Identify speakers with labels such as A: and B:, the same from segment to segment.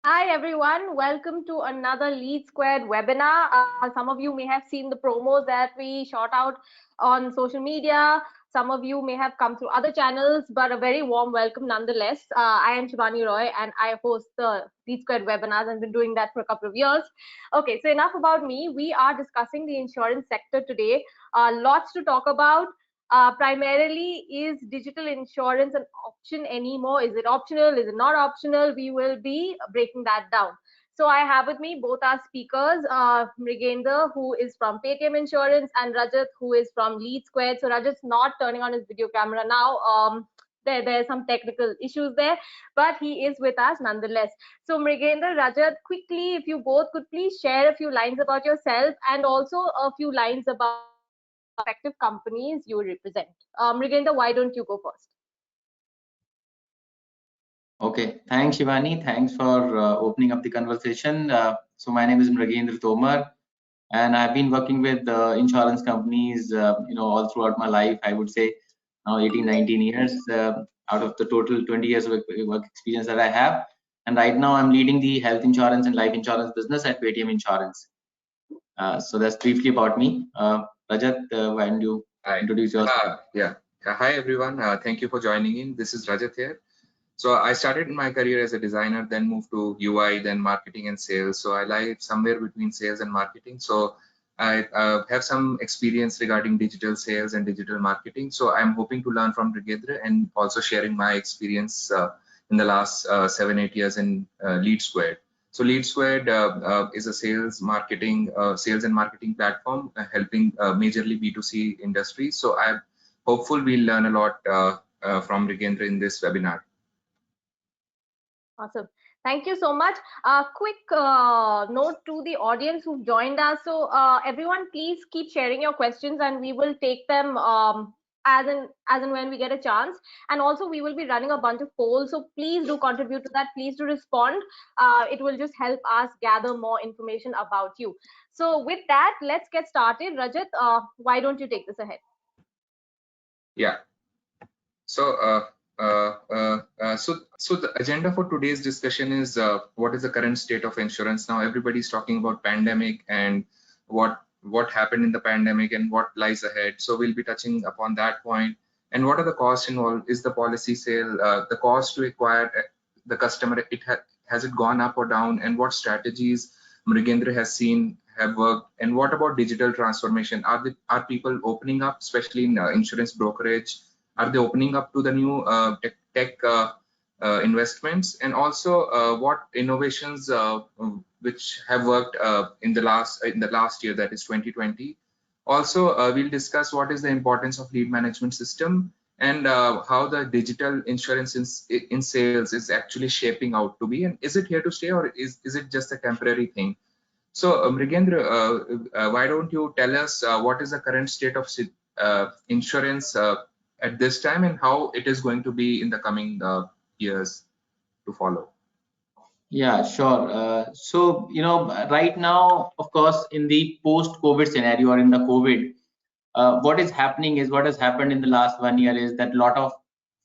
A: Hi everyone, welcome to another Lead Squared webinar. Some of you may have seen the promos that we shot out on social media. Some of you may have come through other channels, but a very warm welcome nonetheless. I am Shivani Roy and I host the Lead Squared webinars and been doing that for a couple of years. Okay, so enough about me. We are discussing the insurance sector today. Lots to talk about. Primarily, is digital insurance an option anymore? Is it optional? Is it not optional? We will be breaking that down. So I have with me both our speakers, Mrigendra, who is from Paytm Insurance, and Rajat, who is from Lead Squared. So Rajat's not turning on his video camera now. There are some technical issues there, but he is with us nonetheless. So Mrigendra, Rajat, quickly, if you both could please share a few lines about yourself and also a few lines about respective companies you represent. Mrigendra, why don't you go first?
B: Okay, thanks Shivani. Thanks for opening up the conversation. So my name is Mrigendra Tomar, and I've been working with insurance companies, all throughout my life. I would say now 18, 19 years out of the total 20 years of work experience that I have. And right now I'm leading the health insurance and life insurance business at Paytm Insurance. So that's briefly about me. Rajat, why don't you introduce yourself?
C: Hi everyone. Thank you for joining in. This is Rajat here. So I started my career as a designer, then moved to UI, then marketing and sales. So I lie somewhere between sales and marketing. So I have some experience regarding digital sales and digital marketing. So I'm hoping to learn from Mrigendra and also sharing my experience in the last 7-8 years in Lead Squared. So Lead Squared is a sales and marketing platform helping majorly B2C industries. So I'm hopeful we'll learn a lot from Mrigendra in this webinar.
A: Awesome. Thank you so much. Quick note to the audience who've joined us. So everyone, please keep sharing your questions and we will take them as and when we get a chance. And also we will be running a bunch of polls. So please do contribute to that. Please do respond. It will just help us gather more information about you. So with that, let's get started. Rajat, why don't you take this ahead?
C: Yeah. So so the agenda for today's discussion is what is the current state of insurance now. Everybody's talking about pandemic and what happened in the pandemic and what lies ahead. So we'll be touching upon that point. And what are the costs involved? Is the policy sale, the cost to acquire the customer, has it gone up or down? And what strategies Mrigendra has seen have worked? And what about digital transformation? Are people opening up, especially in insurance brokerage? Are they opening up to the new tech investments? And also what innovations which have worked in the last year, that is 2020. Also we'll discuss what is the importance of lead management system and how the digital insurance in sales is actually shaping out to be, and is it here to stay or is it just a temporary thing? So Mrigendra, why don't you tell us what is the current state of insurance at this time and how it is going to be in the coming years to follow?
B: Yeah, sure. So, right now, of course, in the post-COVID scenario or in the COVID, what is happening is what has happened in the last 1 year is that a lot of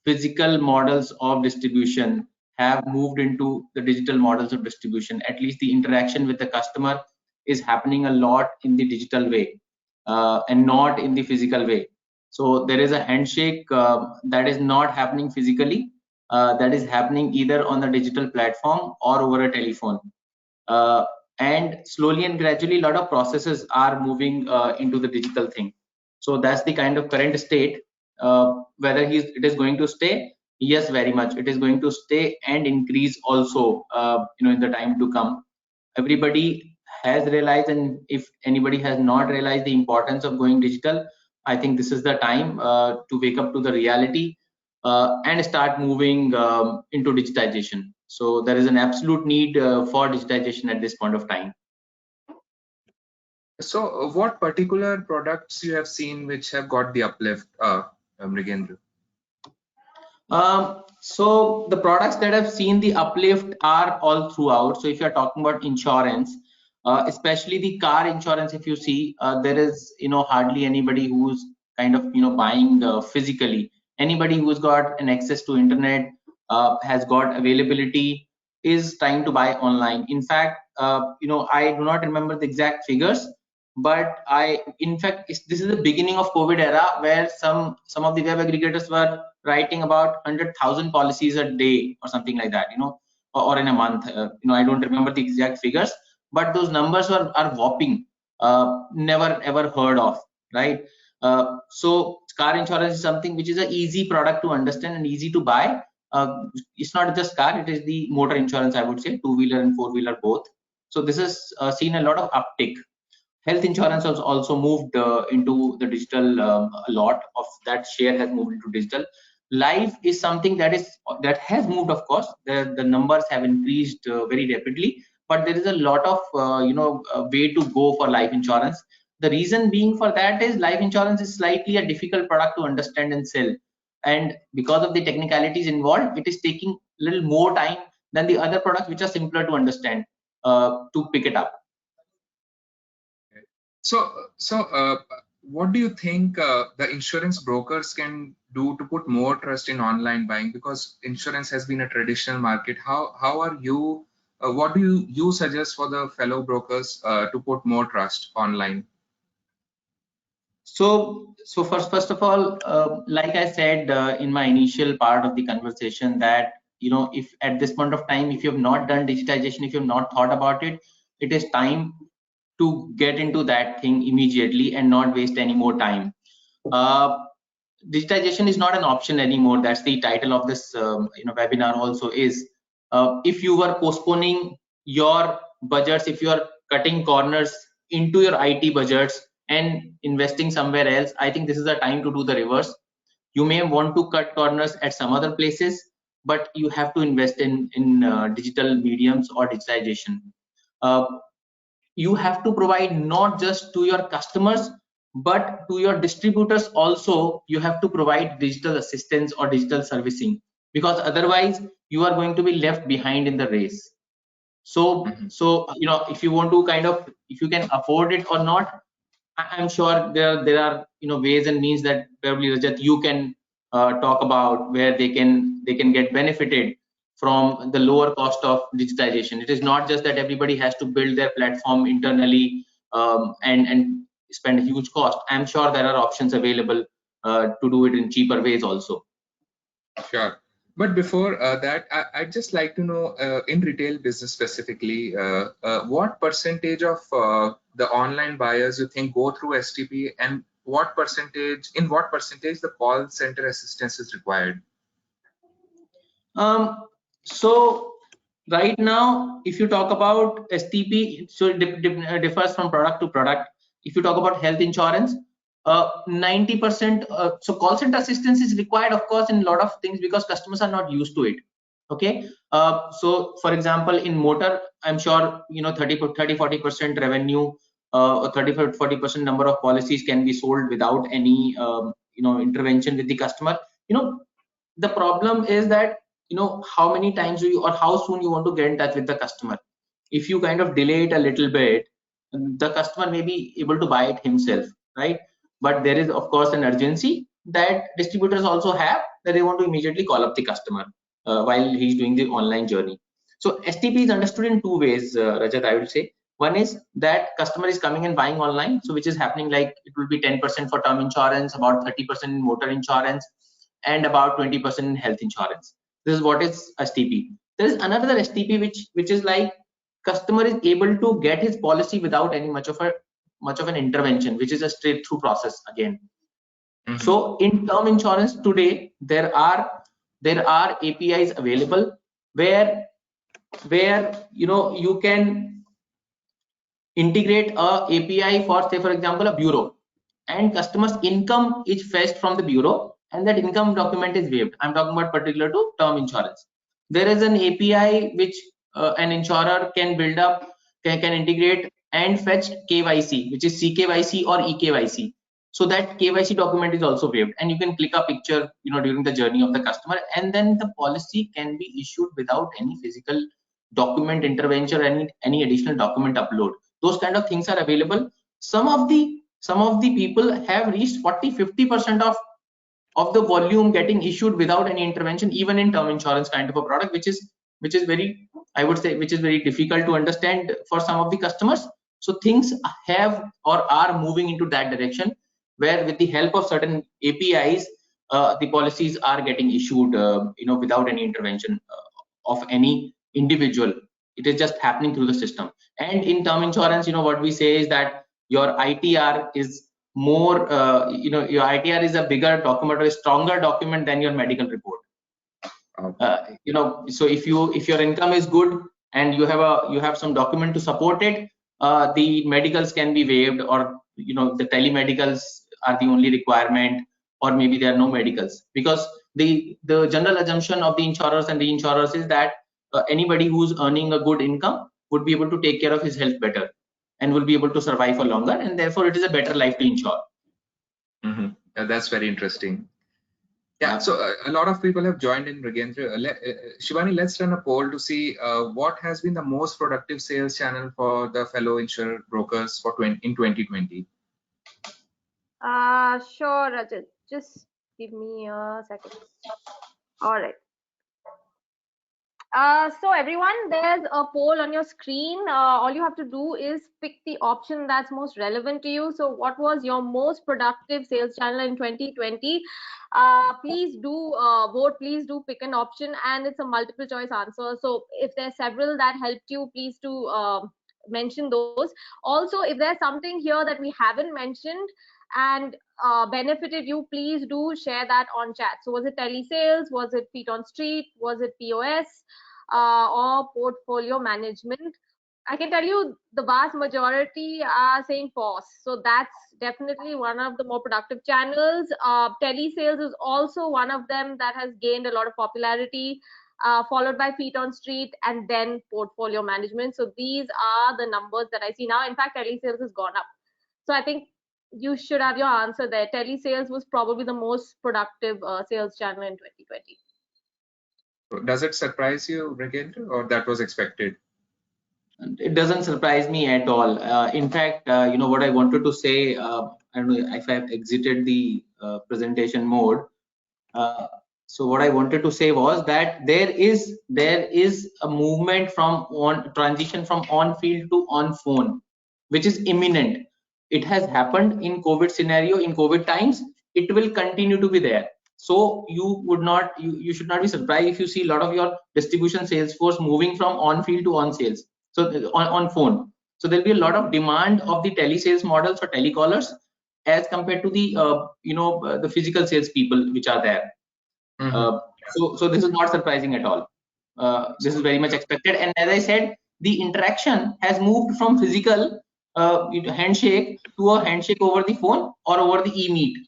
B: physical models of distribution have moved into the digital models of distribution. At least the interaction with the customer is happening a lot in the digital way and not in the physical way. So there is a handshake that is not happening physically. That is happening either on the digital platform or over a telephone. And slowly and gradually, a lot of processes are moving into the digital thing. So that's the kind of current state. Whether it is going to stay, yes, very much. It is going to stay and increase also, in the time to come. Everybody has realized, and if anybody has not realized the importance of going digital, I think this is the time to wake up to the reality and start moving into digitization. So there is an absolute need for digitization at this point of time.
C: So what particular products you have seen which have got the uplift, Mrigendra?
B: So the products that have seen the uplift are all throughout. So if you're talking about insurance, especially the car insurance, if you see, there is hardly anybody who's kind of buying physically. Anybody who's got an access to internet has got availability is trying to buy online. In fact, I do not remember the exact figures, but this is the beginning of COVID era, where some of the web aggregators were writing about 100,000 policies a day or something like that, or in a month. I don't remember the exact figures, but those numbers are whopping, never ever heard of, right? So car insurance is something which is an easy product to understand and easy to buy. It's not just car, it is the motor insurance, I would say, two-wheeler and four-wheeler both. So this has seen a lot of uptick. Health insurance has also moved into the digital. A lot of that share has moved into digital. Life is something that has moved, of course. The numbers have increased very rapidly, but there is a lot of way to go for life insurance. The reason being for that is life insurance is slightly a difficult product to understand and sell, and because of the technicalities involved, it is taking a little more time than the other products which are simpler to understand, to pick it up.
C: So, what do you think the insurance brokers can do to put more trust in online buying? Because insurance has been a traditional market. How are you? What do you suggest for the fellow brokers to put more trust online?
B: So first of all, like I said in my initial part of the conversation, that if at this point of time, if you have not done digitization, if you have not thought about it, it is time to get into that thing immediately and not waste any more time. Digitization is not an option anymore. That's the title of this webinar also is. If you were postponing your budgets, if you are cutting corners into your IT budgets and investing somewhere else, I think this is the time to do the reverse. You may want to cut corners at some other places, but you have to invest in digital mediums or digitization. You have to provide not just to your customers, but to your distributors also. You have to provide digital assistance or digital servicing, because otherwise you are going to be left behind in the race. So if you want to if you can afford it or not, I'm sure there are ways and means that probably Rajat you can talk about, where they can get benefited from the lower cost of digitization. It is not just that everybody has to build their platform internally and spend a huge cost. I'm sure there are options available to do it in cheaper ways also.
C: Sure. But before that, I'd just like to know, in retail business specifically, what percentage of the online buyers you think go through STP, and in what percentage the call center assistance is required?
B: So right now, if you talk about STP, so it differs from product to product. If you talk about health insurance, 90%, so call center assistance is required, of course, in a lot of things, because customers are not used to it. Okay, so for example, in motor, I'm sure 30-40% revenue, 30-40% number of policies can be sold without any intervention with the customer. The problem is that how many times or how soon you want to get in touch with the customer. If you kind of delay it a little bit, the customer may be able to buy it himself, right? But there is, of course, an urgency that distributors also have, that they want to immediately call up the customer while he's doing the online journey. So STP is understood in two ways, Rajat, I would say. One is that customer is coming and buying online, so which is happening, like it will be 10% for term insurance, about 30% in motor insurance, and about 20% in health insurance. This is what is STP. There is another STP which is like customer is able to get his policy without any much of an intervention, which is a straight through process again. So in term insurance today, there are APIs available where you can integrate a API for, say for example, a bureau, and customer's income is fetched from the bureau, and that income document is waived. I'm talking about particular to term insurance. There is an API which an insurer can build up, can integrate and fetch KYC, which is CKYC or eKYC. So that KYC document is also waived, and you can click a picture during the journey of the customer, and then the policy can be issued without any physical document intervention or any additional document upload. Those kind of things are available. Some of the people have reached 40-50% of the volume getting issued without any intervention, even in term insurance kind of a product, which is very I would say, which is very difficult to understand for some of the customers. So things have or are moving into that direction, where with the help of certain APIs, the policies are getting issued, without any intervention of any individual. It is just happening through the system. And in term insurance, what we say is that your ITR is more, your ITR is a bigger document or a stronger document than your medical report. So if your income is good and you have some document to support it, the medicals can be waived, or the telemedicals are the only requirement, or maybe there are no medicals, because the general assumption of the insurers and reinsurers is that anybody who's earning a good income would be able to take care of his health better and will be able to survive for longer, and therefore it is a better life to insure.
C: That's very interesting. Yeah, so a lot of people have joined in, Mrigendra. Shivani, let's run a poll to see what has been the most productive sales channel for the fellow insurer brokers in 2020.
A: Sure, Rajat. Just give me a second. All right. So everyone, there's a poll on your screen. All you have to do is pick the option that's most relevant to you. So what was your most productive sales channel in 2020? Please do vote. Please do pick an option, and it's a multiple choice answer. So if there's several that helped you, please do mention those. Also, if there's something here that we haven't mentioned and benefited you, please do share that on chat. So was it telesales? Was it feet on street? Was it POS? Or portfolio management? I can tell you the vast majority are saying POS. So that's definitely one of the more productive channels. Telesales is also one of them that has gained a lot of popularity, followed by feet on street and then portfolio management. So these are the numbers that I see now. In fact, telesales has gone up. So I think you should have your answer there. Telesales was probably the most productive sales channel in 2020.
B: Does it surprise you, Mrigendra, or that was expected? It doesn't surprise me at all. In fact, what I wanted to say, I don't know if I've exited the presentation mode. So what I wanted to say was that there is a movement from transition from on field to on phone, which is imminent. It has happened in COVID scenario, in COVID times. It will continue to be there. So you should not be surprised if you see a lot of your distribution sales force moving from on field to on sales. So on phone. So there'll be a lot of demand of the telesales models or telecallers as compared to the the physical sales people which are there. So this is not surprising at all. This is very much expected. And as I said, the interaction has moved from physical handshake to a handshake over the phone or over the e-meet.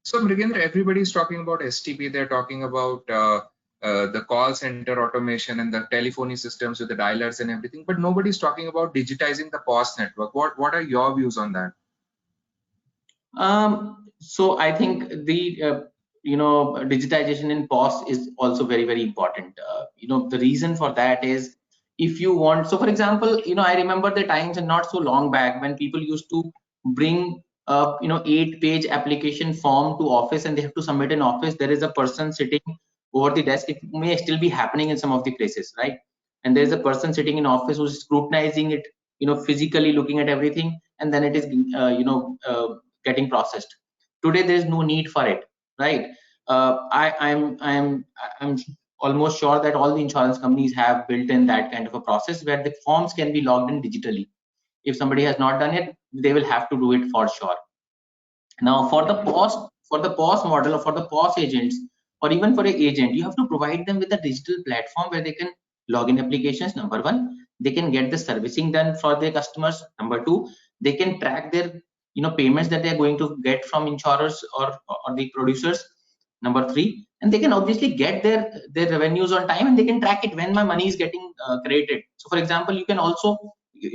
B: So Mrigendra, everybody is talking about STP. They're talking about the call center automation and the telephony systems with the dialers and everything, but nobody's talking about digitizing the POS network. What are your views on that? So I think the digitization in POS is also very, very important. The reason for that is, if you want, so for example, I remember the times and not so long back when people used to bring 8-page application form to office and they have to submit in office. There is a person sitting over the desk. It may still be happening in some of the places, right? And there is a person sitting in office who's scrutinizing it, physically looking at everything, and then it is getting processed. Today there is no need for it, right? I'm almost sure that all the insurance companies have built in that kind of a process where the forms can be logged in digitally. If somebody has not done it, they will have to do it for sure. Now for the POS model, or for the POS agents, or even for an agent, you have to provide them with a digital platform where they can log in applications. Number one, they can get the servicing done for their customers. Number two, they can track their payments that they are going to get from insurers or the producers. Number three, and they can obviously get their revenues on time, and they can track it when my money is getting created. So for example, you can also,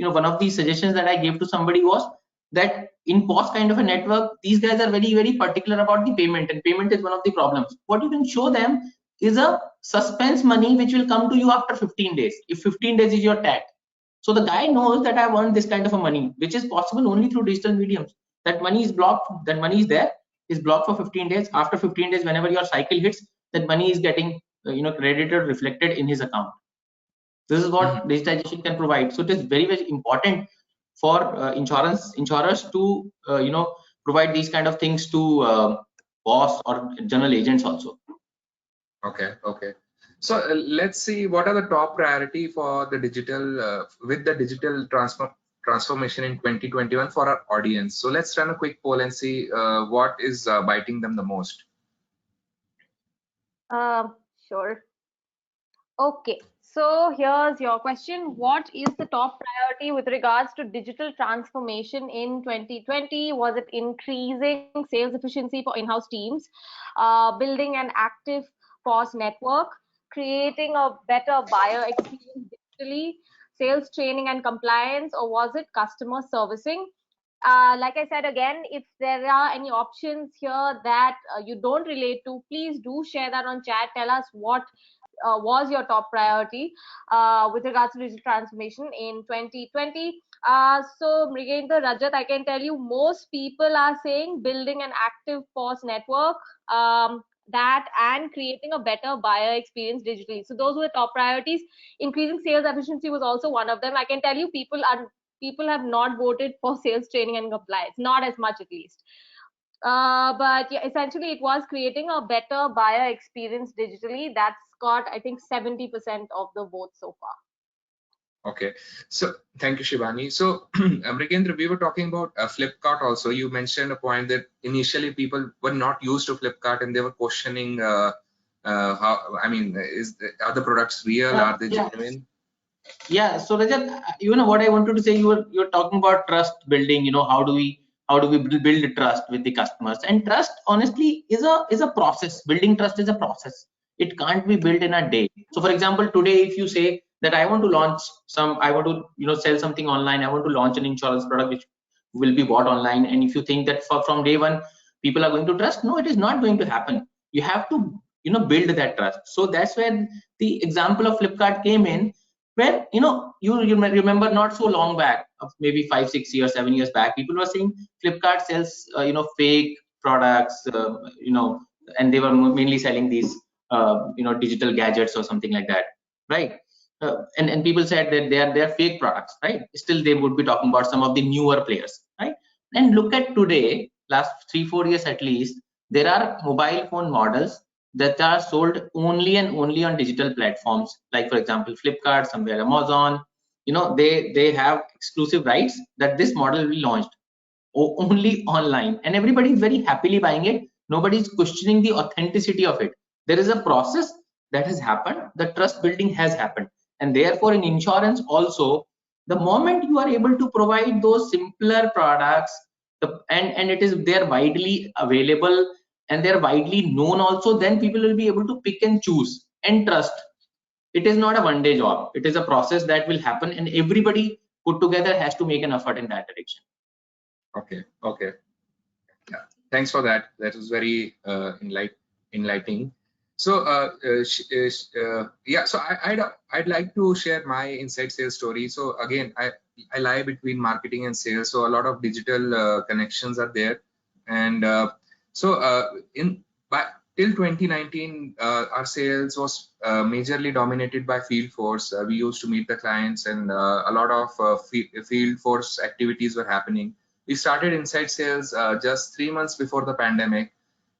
B: one of the suggestions that I gave to somebody was that in POS kind of a network, these guys are very, very particular about the payment, and payment is one of the problems. What you can show them is a suspense money which will come to you after 15 days. If 15 days is your tag, so the guy knows that I've earned this kind of a money, which is possible only through digital mediums. That money is blocked, that money is there, is blocked for 15 days. After 15 days, whenever your cycle hits, that money is getting credited, reflected in his account. This is what digitization can provide. So it is very, very important for insurers to provide these kind of things to boss or general agents also.
C: Okay. So let's see what are the top priority for the digital with the digital transformation in 2021 for our audience. So let's run a quick poll and see what is biting them the most.
A: Sure. Okay, so here's your question. What is the top priority with regards to digital transformation in 2020? Was it increasing sales efficiency for in-house teams, building an active POS network, creating a better buyer experience digitally, sales training and compliance, or was it customer servicing? Like I said again, if there are any options here that you don't relate to, please do share that on chat. Tell us what was your top priority with regards to digital transformation in 2020. So Mrigendra, Rajat, I can tell you most people are saying building an active POS network, that and creating a better buyer experience digitally. So those were the top priorities. Increasing sales efficiency was also one of them. I can tell you people have not voted for sales training and compliance, not as much at least. But yeah, essentially it was creating a better buyer experience digitally. That's got, I think, 70% of the votes so far.
C: Okay, so thank you, Shivani. So Mrigendra, we were talking about Flipkart also. You mentioned a point that initially people were not used to Flipkart and they were questioning how, I mean, are the products real? Are they genuine?
B: Yeah, so Rajat, what I wanted to say, you're talking about trust building. How do we build trust with the customers? And trust, honestly, is a process. Building trust is a process. It can't be built in a day. So, for example, today, if you say that I want to sell something online, I want to launch an insurance product which will be bought online, and if you think that from day one people are going to trust, no, it is not going to happen. You have to build that trust. So that's where the example of Flipkart came in, where you remember not so long back, maybe 5, 6 years, 7 years back, people were saying Flipkart sells fake products, and they were mainly selling these digital gadgets or something like that, right? And people said that they are fake products, right? Still they would be talking about some of the newer players, right? And look at today, last 3-4 years at least, there are mobile phone models that are sold only and only on digital platforms, like for example Flipkart, somewhere Amazon. They have exclusive rights that this model will be launched only online, and everybody is very happily buying it. Nobody is questioning the authenticity of it. There is a process that has happened, the trust building has happened. And therefore in insurance also, the moment you are able to provide those simpler products, and it is they're widely available and they're widely known also, then people will be able to pick and choose and trust. It is not a one-day job. It is a process that will happen, and everybody put together has to make an effort in that direction.
C: Okay. Yeah, thanks for that. That was very enlightening. So yeah, so I'd like to share my inside sales story. So again, I lie between marketing and sales, so a lot of digital connections are there. And till 2019, our sales was majorly dominated by field force. We used to meet the clients, and a lot of field force activities were happening. We started inside sales just 3 months before the pandemic,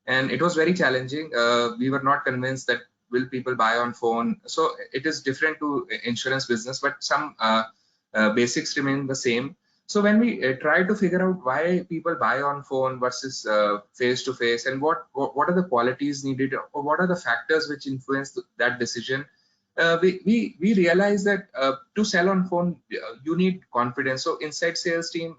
C: and it was very challenging. We were not convinced that will people buy on phone. So it is different to insurance business, but some basics remain the same. So when we try to figure out why people buy on phone versus face to face, and what are the qualities needed, or what are the factors which influence that decision, we realize that to sell on phone you need confidence. So inside sales team,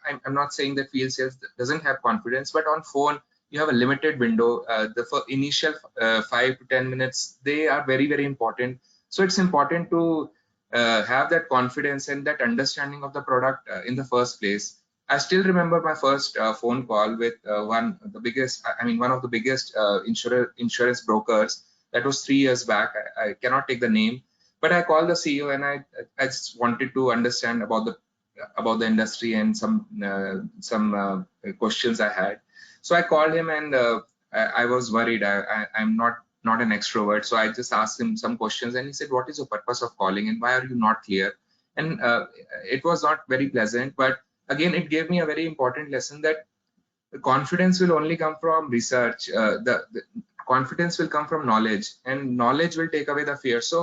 C: I'm not saying that field sales doesn't have confidence, but on phone you have a limited window. The initial 5 to 10 minutes, they are very, very important. So it's important to have that confidence and that understanding of the product in the first place. I still remember my first phone call with one of the biggest insurance brokers. That was 3 years back. I cannot take the name, but I called the CEO and I just wanted to understand about the industry and some questions I had. So I called him, and I was worried. I'm not not an extrovert. So I just asked him some questions, and he said, "What is your purpose of calling, and why are you not clear?" And it was not very pleasant, but again, it gave me a very important lesson that the confidence will only come from research. The confidence will come from knowledge, and knowledge will take away the fear. So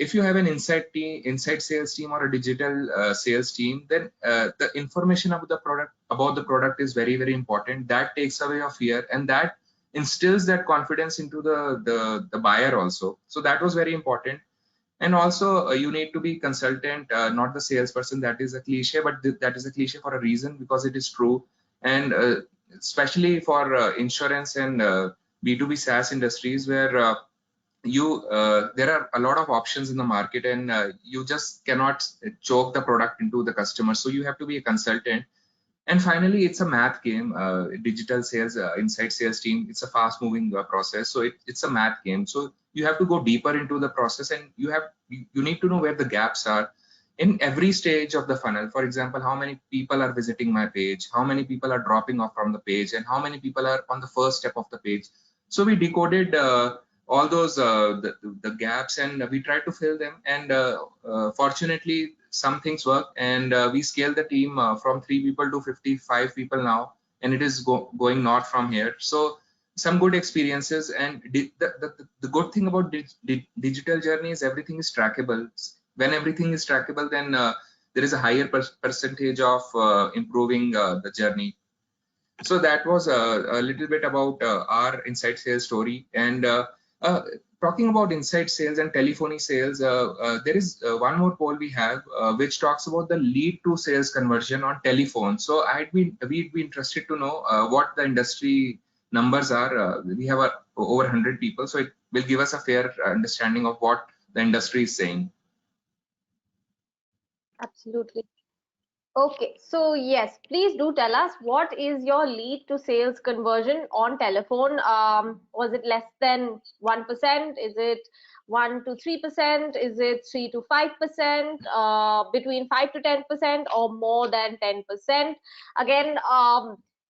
C: if you have an inside sales team or a digital sales team, then the information about the product is very, very important. That takes away your fear, and that instills that confidence into the buyer also. So that was very important. And also you need to be consultant, not the salesperson. That is a cliche, but that is a cliche for a reason, because it is true. And especially for insurance and B2B SaaS industries, where there are a lot of options in the market, and you just cannot choke the product into the customer. So you have to be a consultant. And finally, it's a math game. Digital sales, inside sales team, it's a fast moving process. So it's a math game. So you have to go deeper into the process, and you need to know where the gaps are in every stage of the funnel. For example, how many people are visiting my page, how many people are dropping off from the page, and how many people are on the first step of the page. So we decoded all those the gaps, and we tried to fill them. And fortunately, some things work, and we scaled the team from 3 people to 55 people now, and it is going north from here. So some good experiences. And the good thing about digital journey is everything is trackable. When everything is trackable, then there is a higher percentage of improving the journey. So that was a little bit about our inside sales story. And talking about inside sales and telephony sales, there is one more poll we have which talks about the lead to sales conversion on telephone. So we'd be interested to know what the industry numbers are. We have over 100 people, so it will give us a fair understanding of what the industry is saying.
A: Absolutely. Okay, so yes, please do tell us, what is your lead to sales conversion on telephone? Was it less than 1%? Is it 1 to 3%? Is it 3 to 5%? Between 5 to 10%, or more than 10%? Again,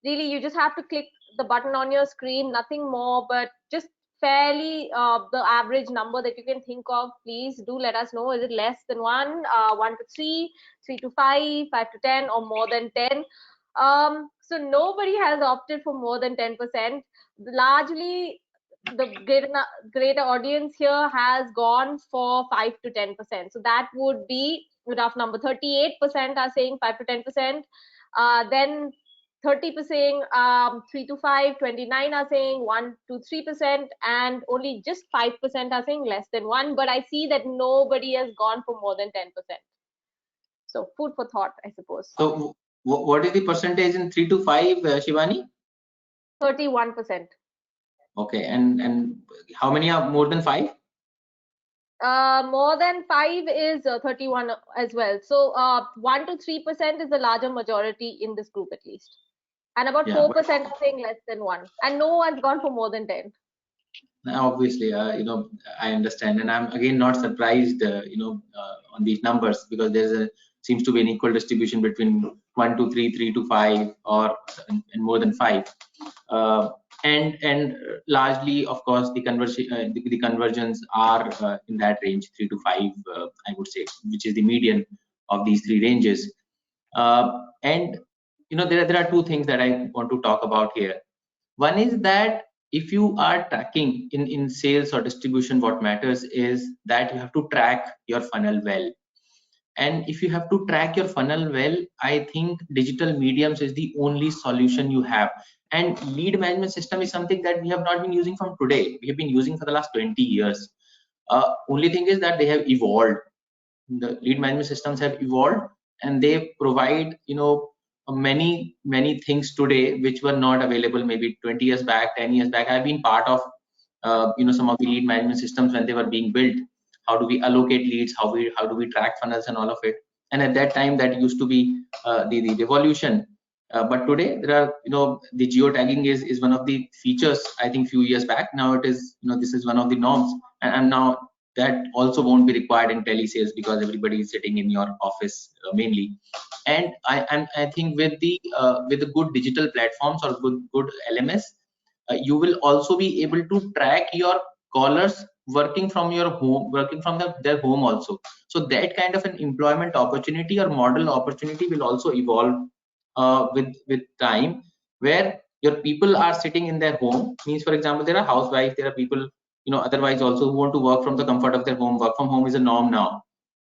A: really, you just have to click the button on your screen, nothing more, but just fairly the average number that you can think of. Please do let us know. Is it less than 1, 1 to 3, 3 to 5, 5 to 10, or more than 10? So nobody has opted for more than 10%. Largely, the greater audience here has gone for 5 to 10%. So that would be a rough number. 38% are saying 5 to 10%. Then 30% saying 3 to 5, 29 are saying 1 to 3%, and only just 5% are saying less than 1. But I see that nobody has gone for more than 10%. So food for thought, I suppose.
B: So what is the percentage in 3 to 5, Shivani?
A: 31%.
B: Okay, and how many are more than 5?
A: More than 5 is 31 as well. So 1 to 3% is the larger majority in this group, at least. And about 4% are saying less than 1. And no one's gone for more than 10.
B: Obviously, you know, I understand, and I'm again not surprised, you know, on these numbers, because seems to be an equal distribution between 1 to 3, 3 to 5, or and more than 5, and largely, of course, the conversions are in that range, 3 to 5, I would say, which is the median of these 3 ranges. And you know, there are 2 things that I want to talk about here. One is that if you are tracking in sales or distribution, what matters is that you have to track your funnel well. And if you have to track your funnel well, I think digital mediums is the only solution you have. And lead management system is something that we have not been using from today. We have been using for the last 20 years. Only thing is that they have evolved. The lead management systems have evolved, and they provide, you know, many things today which were not available maybe 20 years back, 10 years back. I've been part of you know, some of the lead management systems when they were being built. How do we allocate leads, how do we track funnels and all of it. And at that time, that used to be the revolution. But today there are, you know, the geotagging is one of the features. I think few years back, now it is, you know, this is one of the norms, and now that also won't be required in telesales, because everybody is sitting in your office mainly. And I think with the good digital platforms or good LMS, you will also be able to track your callers working from your home, working from their home also. So that kind of an employment opportunity or model opportunity will also evolve with time, where your people are sitting in their home. Means, for example, there are housewives, there are people, otherwise also who want to work from the comfort of their home. Work from home is a norm now,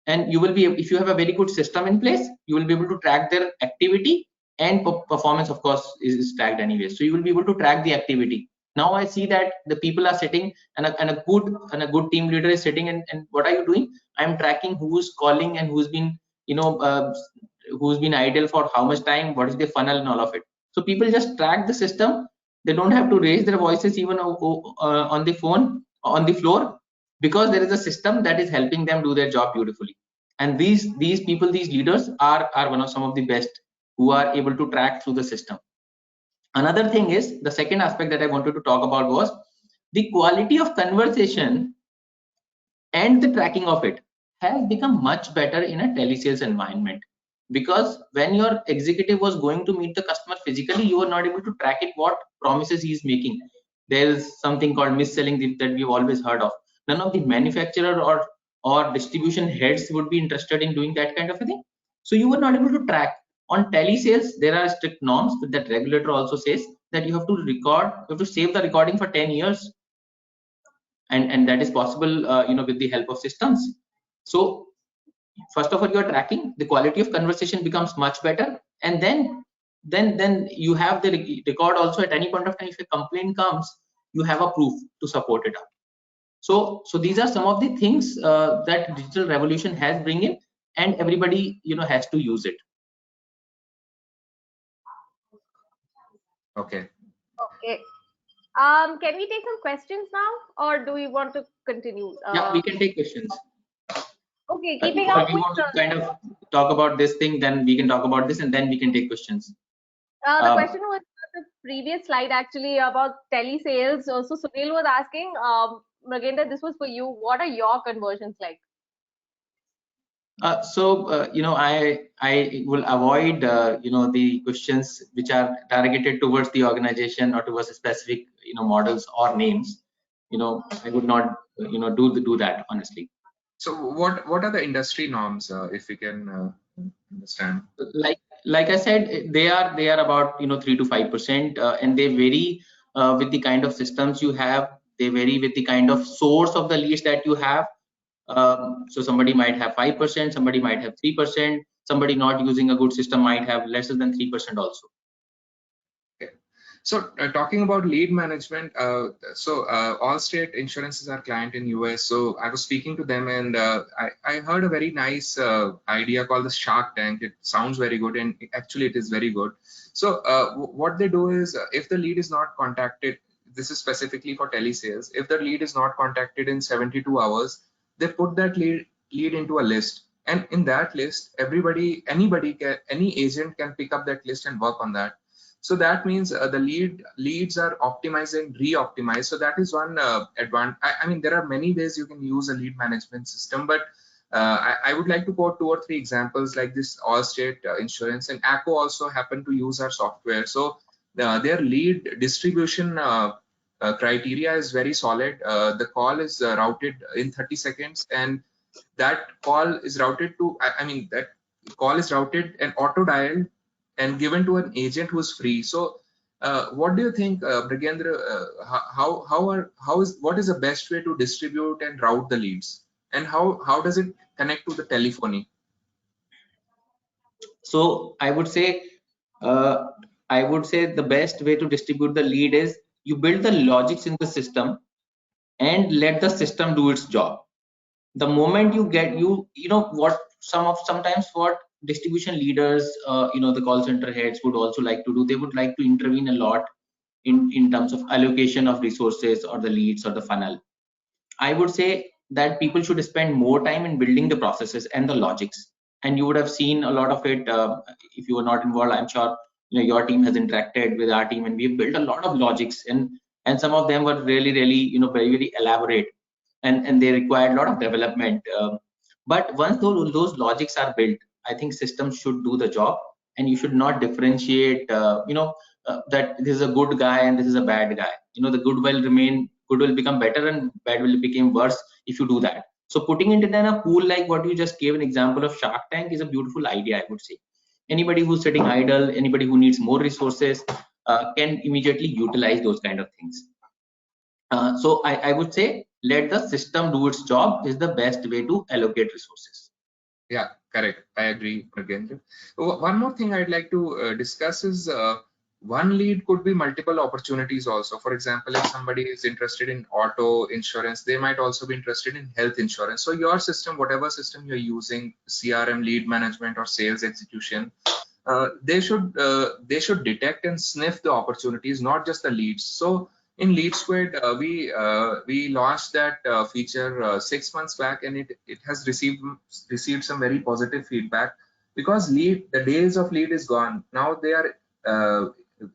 B: and you will be, if you have a very good system in place, you will be able to track their activity, and performance of course is tracked anyway, so you will be able to track the activity. Now I see that the people are sitting, and a good team leader is sitting, and what are you doing? I'm tracking who's calling and who's been, who's been idle for how much time, what is the funnel and all of it. So people just track the system. They don't have to raise their voices even on the phone, on the floor, because there is a system that is helping them do their job beautifully. And these people, these leaders are one of some of the best who are able to track through the system. Another thing is, the second aspect that I wanted to talk about was the quality of conversation and the tracking of it has become much better in a telesales environment, because when your executive was going to meet the customer physically, you were not able to track it, what promises he is making. There is something called mis-selling that we've always heard of. None of the manufacturer or distribution heads would be interested in doing that kind of a thing. So you were not able to track. On telesales, there are strict norms that regulator also says that you have to record, you have to save the recording for 10 years, and that is possible with the help of systems. So first of all, you are tracking, the quality of conversation becomes much better, and then you have the record also. At any point of time, if a complaint comes, you have a proof to support it up. So these are some of the things that digital revolution has bring in, and everybody has to use it.
C: Okay.
A: Can we take some questions now, or do we want to continue?
B: Yeah, we can take questions.
A: Okay, keeping up
B: we want to kind of talk about this thing, then we can talk about this, and then we can take questions.
A: The question was the previous slide, actually, about telesales. So Sunil was asking, Mrigendra, this was for you. What are your conversions like?
B: I will avoid the questions which are targeted towards the organization or towards specific models or names. I would not do that, honestly.
C: So what are the industry norms, if we can understand?
B: Like I said, they are about 3 to 5%, and they vary with the kind of systems you have. They vary with the kind of source of the leads that you have. So somebody might have 5%, somebody might have 3%, somebody not using a good system might have lesser than 3% also.
C: Okay. So talking about lead management, Allstate Insurance is our client in US. So I was speaking to them, and I heard a very nice idea called the Shark Tank. It sounds very good, and actually it is very good. So what they do is, if the lead is not contacted, this is specifically for telesales, if the lead is not contacted in 72 hours, they put that lead into a list, and in that list, any agent can pick up that list and work on that. So that means the leads are optimized and re-optimized. So that is one advantage. I mean, there are many ways you can use a lead management system, but I would like to quote 2 or 3 examples, like this Allstate Insurance, and ACO also happen to use our software. So their lead distribution criteria is very solid. The call is routed in 30 seconds, and that call is routed to, that call is routed and auto dialed and given to an agent who is free. So what do you think, Mrigendra, what is the best way to distribute and route the leads, and how does it connect to the telephony?
B: So I would say the best way to distribute the lead is you build the logics in the system and let the system do its job. The moment you get sometimes what distribution leaders, the call center heads would also like to do, they would like to intervene a lot in terms of allocation of resources or the leads or the funnel. I would say that people should spend more time in building the processes and the logics, and you would have seen a lot of it. If you were not involved, I'm sure your team has interacted with our team, and we've built a lot of logics, and some of them were really very elaborate, and they required a lot of development. But once those logics are built, I think systems should do the job, and you should not differentiate that this is a good guy and this is a bad guy. The good will become better and bad will become worse if you do that. So putting it in a pool like what you just gave an example of Shark Tank is a beautiful idea, I would say. Anybody who's sitting idle, anybody who needs more resources can immediately utilize those kind of things. So I would say let the system do its job is the best way to allocate resources.
C: Yeah, correct. I agree, Nagendra. One more thing I'd like to discuss is one lead could be multiple opportunities also. For example, if somebody is interested in auto insurance, they might also be interested in health insurance. So your system, whatever system you're using, CRM, lead management, or sales execution, they should detect and sniff the opportunities, not just the leads. So in LeadSquared, we launched that feature 6 months back, and it has received some very positive feedback, because the days of lead is gone. Now they are,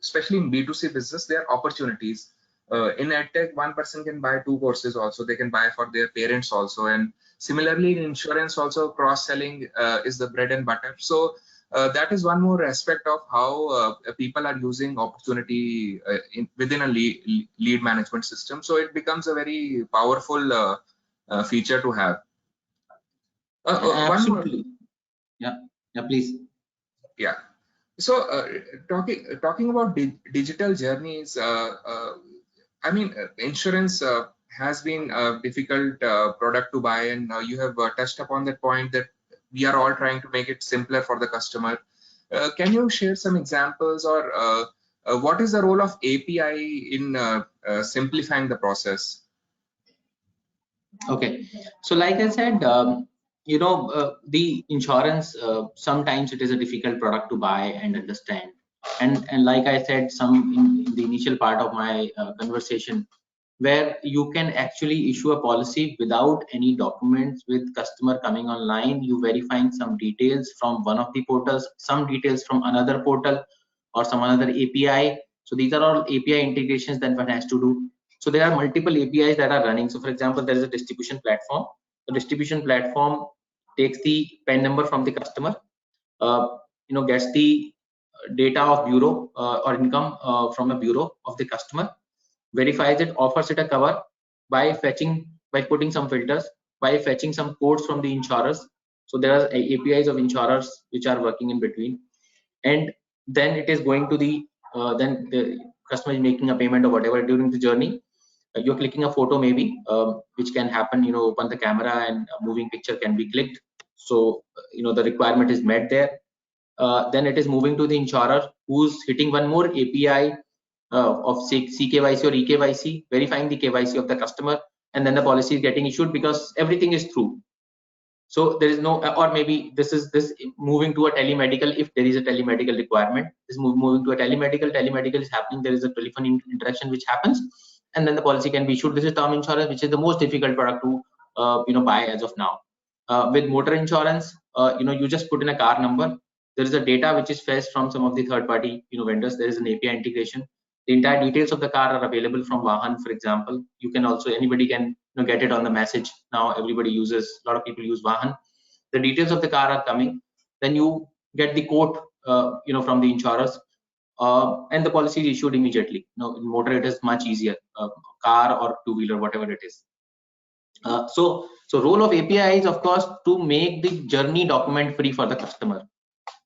C: especially in B2C business, there are opportunities. In EdTech, one person can buy 2 courses also. They can buy for their parents also, and similarly in insurance also, cross-selling is the bread and butter. So that is one more aspect of how people are using opportunity within a lead management system. So it becomes a very powerful feature to have.
B: Absolutely. Yeah, please.
C: Yeah. So talking about digital journeys, I mean, insurance has been a difficult product to buy, and you have touched upon that point that we are all trying to make it simpler for the customer. Can you share some examples, or what is the role of API in simplifying the process?
B: Okay, so like I said, the insurance, sometimes it is a difficult product to buy and understand. And like I said, in the initial part of my conversation, where you can actually issue a policy without any documents, with customer coming online, you verifying some details from one of the portals, some details from another portal or some another API. So these are all API integrations that one has to do. So there are multiple APIs that are running. So for example, there is a distribution platform. The distribution platform takes the PIN number from the customer, gets the data of bureau or income from a bureau of the customer, verifies it, offers it a cover by putting some filters, by fetching some codes from the insurers. So there are APIs of insurers which are working in between, and then it is going to then the customer is making a payment or whatever during the journey. You're clicking a photo maybe, which can happen, open the camera and a moving picture can be clicked. So the requirement is met there. Then it is moving to the insurer, who's hitting one more API of CKYC or eKYC, verifying the KYC of the customer, and then the policy is getting issued because everything is through. So there is no, or maybe this moving to a telemedical, if there is a telemedical requirement. This moving to a telemedical is happening. There is a telephone interaction which happens, and then the policy can be issued. This is term insurance, which is the most difficult product to buy as of now. With motor insurance, you just put in a car number. There is a data which is fetched from some of the third-party vendors. There is an API integration. The entire details of the car are available from Vahan, for example. You can also, anybody can get it on the message. Now everybody uses, a lot of people use Vahan. The details of the car are coming. Then you get the quote from the insurers, and the policy is issued immediately. In motor it is much easier, car or two-wheeler, whatever it is. So role of API is, of course, to make the journey document free for the customer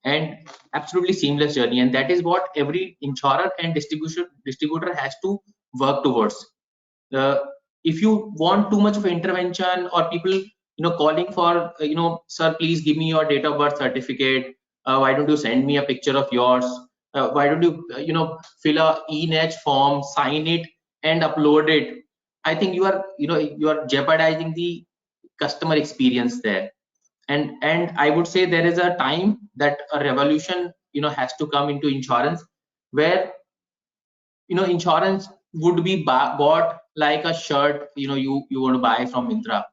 B: and absolutely seamless journey, and that is what every insurer and distributor has to work towards. If you want too much of intervention, or people calling for sir, please give me your date of birth certificate, why don't you send me a picture of yours, why don't you fill a e-NACH form, sign it and upload it. I think you are jeopardizing the customer experience there. And I would say there is a time that a revolution has to come into insurance, where insurance would be bought like a shirt you want to buy from Myntra,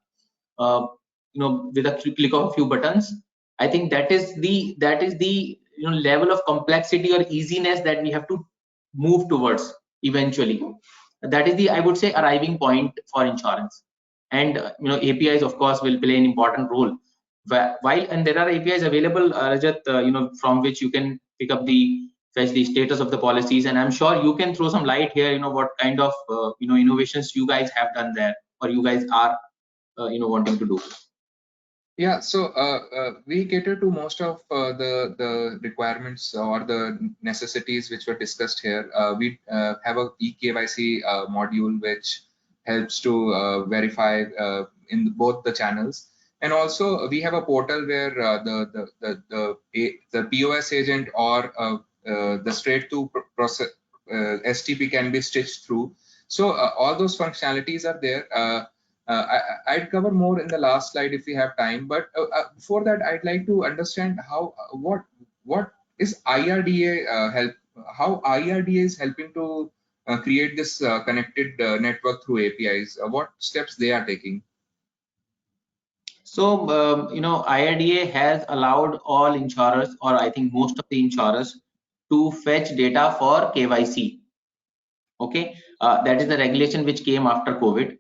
B: with a click of a few buttons. I think that is the level of complexity or easiness that we have to move towards eventually. That is the, I would say, arriving point for insurance. And APIs, of course, will play an important role. And there are APIs available, Rajat, from which you can pick up the fetch the status of the policies, and I'm sure you can throw some light here, what kind of innovations you guys have done there, or you guys are wanting to do.
C: Yeah, so we cater to most of the requirements or the necessities which were discussed here. We have a eKYC module which helps to verify in both the channels, and also we have a portal where the POS agent or the straight to process STP can be stitched through. So all those functionalities are there. I'd cover more in the last slide if we have time, but before that, I'd like to understand how what is IRDA help? How IRDA is helping to create this connected network through APIs? What steps they are taking?
B: So IRDA has allowed all insurers, or I think most of the insurers, to fetch data for KYC. Okay, that is the regulation which came after COVID.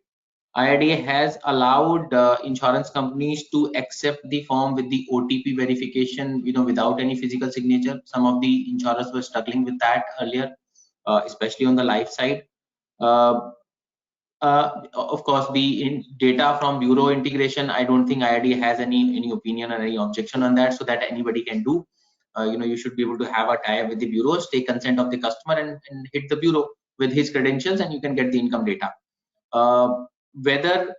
B: IRDA has allowed insurance companies to accept the form with the OTP verification, without any physical signature. Some of the insurers were struggling with that earlier, especially on the life side. Of course, the data from bureau integration, I don't think IRDA has any opinion or any objection on that, so that anybody can do. You should be able to have a tie-up with the bureaus, take consent of the customer, and hit the bureau with his credentials, and you can get the income data. Whether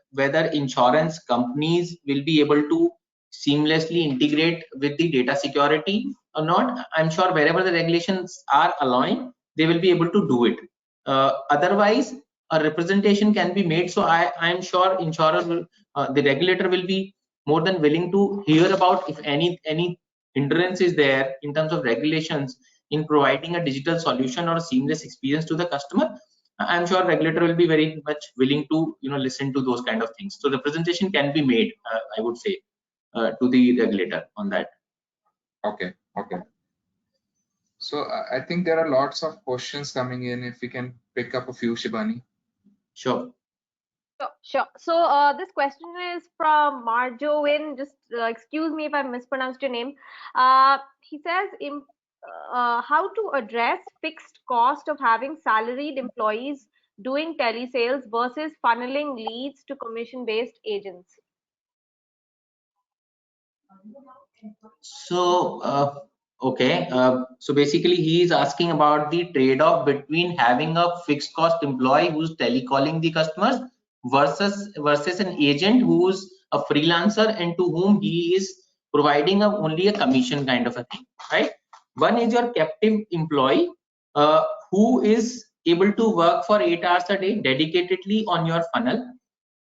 B: insurance companies will be able to seamlessly integrate with the data security or not, I'm sure wherever the regulations are allowing, they will be able to do it. Otherwise, a representation can be made. So I'm sure insurer will, the regulator will be more than willing to hear about if any hindrance is there in terms of regulations in providing a digital solution or a seamless experience to the customer. I'm sure regulator will be very much willing to listen to those kind of things. So representation can be made, I would say, to the regulator on that.
C: Okay. So I think there are lots of questions coming in. If we can pick up a few, Shibani.
B: Sure.
A: Sure. So this question is from Marjowin. Just excuse me if I mispronounced your name. He says, how to address fixed cost of having salaried employees doing telesales versus funneling leads to commission-based agents?
B: So okay, so basically he is asking about the trade-off between having a fixed cost employee who's telecalling the customers versus an agent who's a freelancer and to whom he is providing only a commission kind of a thing, right? One is your captive employee who is able to work for 8 hours a day dedicatedly on your funnel,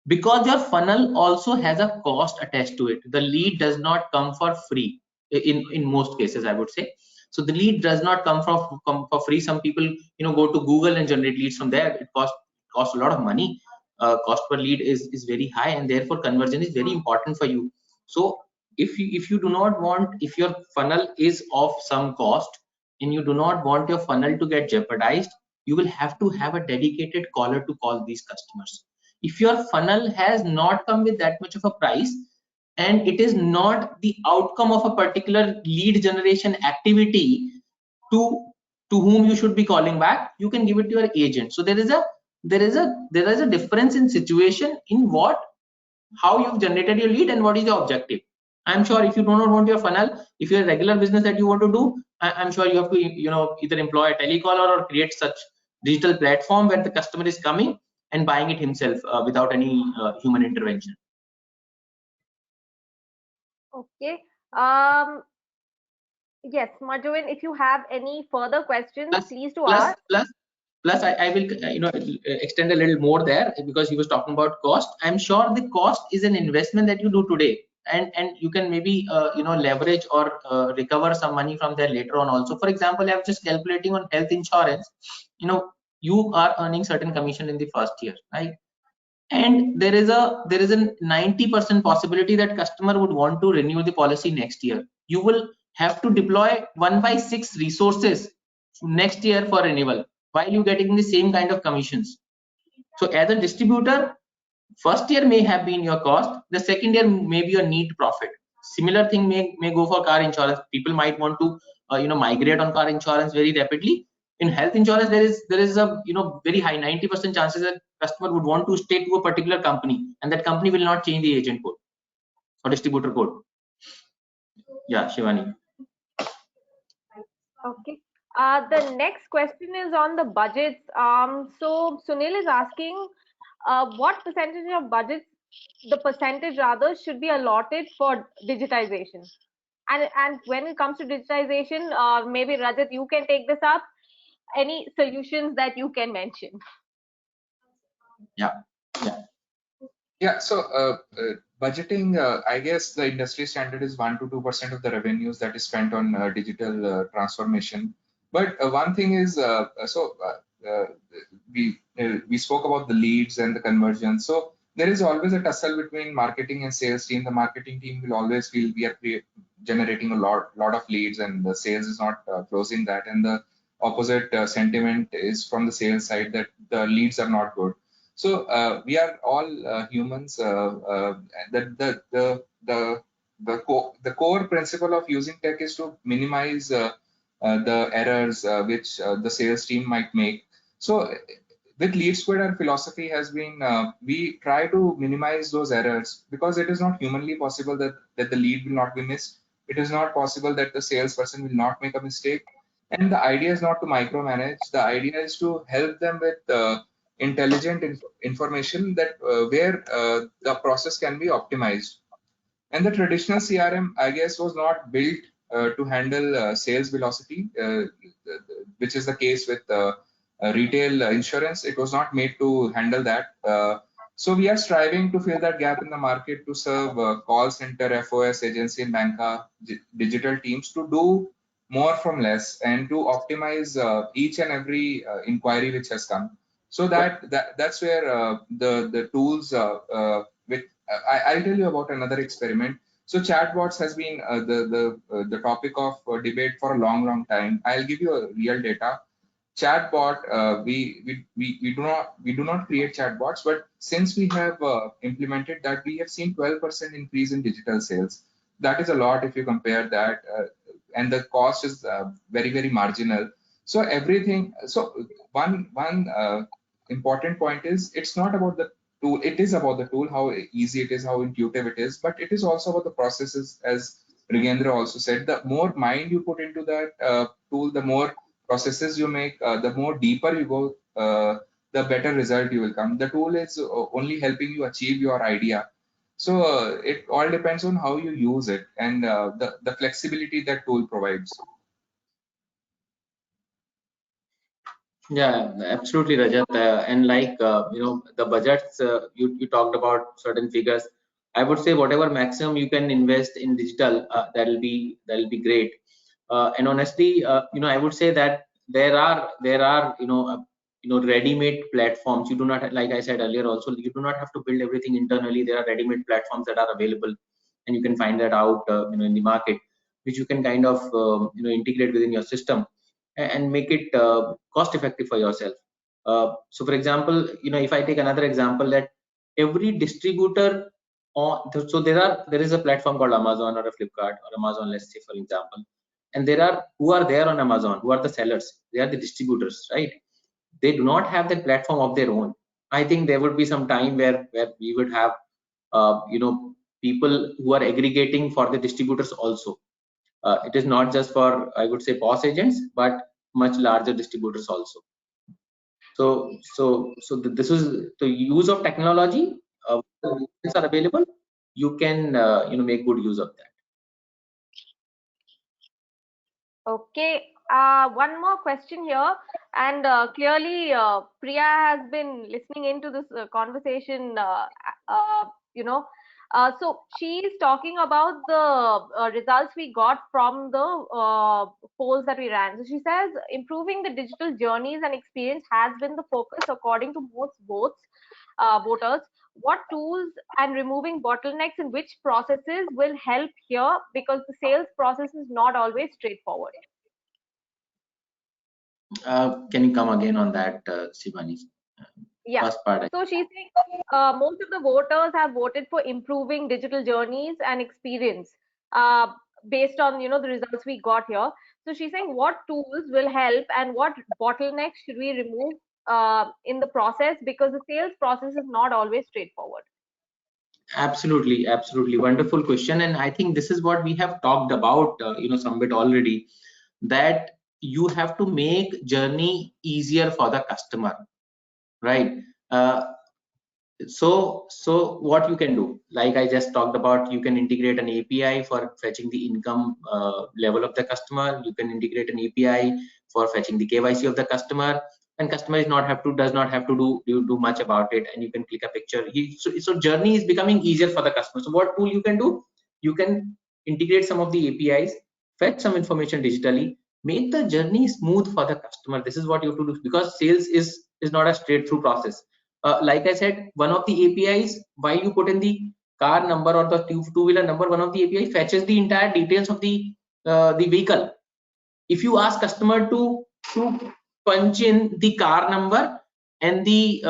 B: because your funnel also has a cost attached to it. The lead does not come for free in most cases, I would say. So the lead does not come for free. Some people go to Google and generate leads from there. It costs a lot of money. Cost per lead is very high, and therefore conversion is very important for you. So if you do not want, if your funnel is of some cost and you do not want your funnel to get jeopardized, you will have to have a dedicated caller to call these customers. If your funnel has not come with that much of a price and it is not the outcome of a particular lead generation activity to whom you should be calling back, you can give it to your agent. So there is a difference in situation in how you've generated your lead and what is your objective. I'm sure if you do not want your funnel, if you're a regular business that you want to do, I'm sure you have to either employ a telecaller or create such digital platform where the customer is coming and buying it himself without any human intervention.
A: Okay. Yes, Marjowin, if you have any further questions, please to ask.
B: Plus, I will extend a little more there, because he was talking about cost. I'm sure the cost is an investment that you do today, and you can maybe leverage or recover some money from there later on also. For example, I'm just calculating on health insurance. You are earning certain commission in the first year, right? And there is a 90% possibility that customer would want to renew the policy next year. You will have to deploy 1/6 resources next year for renewal while you getting the same kind of commissions. So as a distributor, first year may have been your cost, the second year may be your net profit. Similar thing may go for car insurance. People might want to migrate on car insurance very rapidly. In health insurance, there is a very high 90% chances that customer would want to stay to a particular company, and that company will not change the agent code or distributor code. Yeah, Shivani.
A: Okay. The next question is on the budgets. So Sunil is asking, what percentage of budgets, the percentage rather, should be allotted for digitization? And when it comes to digitization, maybe Rajat, you can take this up. Any solutions that you can mention?
B: Yeah.
C: Yeah, so budgeting, I guess the industry standard is 1 to 2% of the revenues that is spent on digital transformation. But one thing is, we spoke about the leads and the conversion. So there is always a tussle between marketing and sales team. The marketing team will always feel we are generating a lot of leads, and the sales is not closing that. And the opposite sentiment is from the sales side that the leads are not good. So we are all humans. The core principle of using tech is to minimize the errors which the sales team might make. So with Lead Squad, our philosophy has been we try to minimize those errors, because it is not humanly possible that the lead will not be missed. It is not possible that the salesperson will not make a mistake. And the idea is not to micromanage. The idea is to help them with intelligent information that where the process can be optimized. And the traditional CRM, I guess, was not built to handle sales velocity, which is the case with retail insurance. It was not made to handle that. So we are striving to fill that gap in the market to serve call center, FOS, agency, and banca digital teams to do more from less and to optimize each and every inquiry which has come. So that's where the tools with I'll tell you about another experiment. So chatbots has been the topic of debate for a long time. I'll give you a real data. Chatbot, we do not create chatbots, but since we have implemented that, we have seen 12% increase in digital sales. That is a lot if you compare that, and the cost is very marginal. So everything. So one important point is, it's not about the tool. It is about the tool, how easy it is, how intuitive it is, but it is also about the processes. As Rigendra also said, the more mind you put into that tool, the more processes you make, the more deeper you go, the better result you will come. The tool is only helping you achieve your idea. So it all depends on how you use it and the flexibility that tool provides.
B: Yeah, absolutely, Rajat. And like the budgets, you talked about certain figures. I would say whatever maximum you can invest in digital, that'll be great. And honestly, I would say that there are ready-made platforms. You do not, like I said earlier, also you do not have to build everything internally. There are ready-made platforms that are available, and you can find that out in the market, which you can kind of integrate within your system and make it cost effective for yourself. So for example, if I take another example, that every distributor so there is a platform called Amazon or a Flipkart or Amazon, let's say, for example, and who are there on Amazon, who are the sellers, they are the distributors, right? They do not have that platform of their own. I think there would be some time where we would have people who are aggregating for the distributors also. It is not just for, I would say, POS agents, but much larger distributors also. So this is the use of technology. Things are available. You can make good use of that.
A: Okay. One more question here, and clearly Priya has been listening into this conversation. So she's talking about the results we got from the polls that we ran. So she says improving the digital journeys and experience has been the focus according to most voters. What tools and removing bottlenecks in which processes will help here, because the sales process is not always straightforward.
B: Can you come again on that, Shivani?
A: Yeah.
B: First part.
A: So she's saying most of the voters have voted for improving digital journeys and experience. based on, the results we got here. So she's saying, what tools will help and what bottlenecks should we remove in the process, because the sales process is not always straightforward.
B: Absolutely, absolutely wonderful question, and I think this is what we have talked about, some bit already, that you have to make journey easier for the customer, right? So what you can do, like I just talked about, you can integrate an API for fetching the income level of the customer. You can integrate an API for fetching the KYC of the customer, and customer does not have to do much about it, and you can click a picture. So journey is becoming easier for the customer. So what tool you can do? You can integrate some of the APIs, fetch some information digitally, make the journey smooth for the customer. This is what you have to do, because sales is not a straight through process. Like I said, one of the APIs, while you put in the car number or the two-wheeler number, one of the API fetches the entire details of the vehicle. If you ask customer to punch in the car number and the